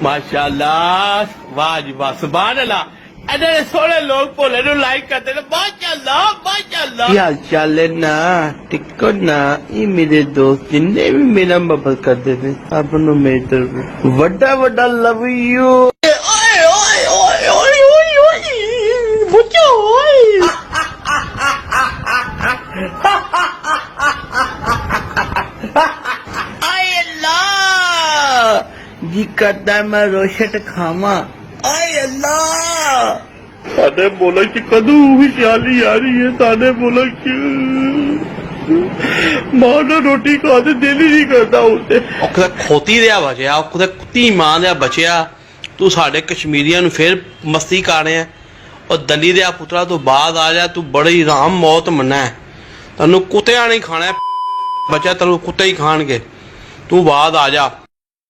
माशाल्लाह, वाह जी वाह, सुभान अल्लाह। इतने सोने लोग भोले नु लाइक करते हैं, माशाल्लाह माशाल्लाह। यार चले ना टिको ना, ये मेरे दोस्त जिन्ने भी मेरा मदद करते थे सब नु मेरी तरफ वड्डा वड्डा लव यू। ओए ओए ओए ओए ओए ओए बुच्चो ओए। आय अल्लाह जी करता है मैं रोशट खावा। आय अल्लाह साडे मुल्क च कदू खुशहाली आ रही है, साडे मुल्क च मां ने रोटी खाते दिल ही नहीं करता उसे। खोती दिया बचया कुत्ती मां दिया बचया, तू साडे कश्मीरियां नु फिर मस्ती कर रहे हैं। और दली दिया पुत्रा तू बाद आ जा, तू बड़ी राम मौत मना है, तेन कुत्तिया नहीं खाना बचा, तेन कुत्ते ही खाणगे, तू बाद आ जा।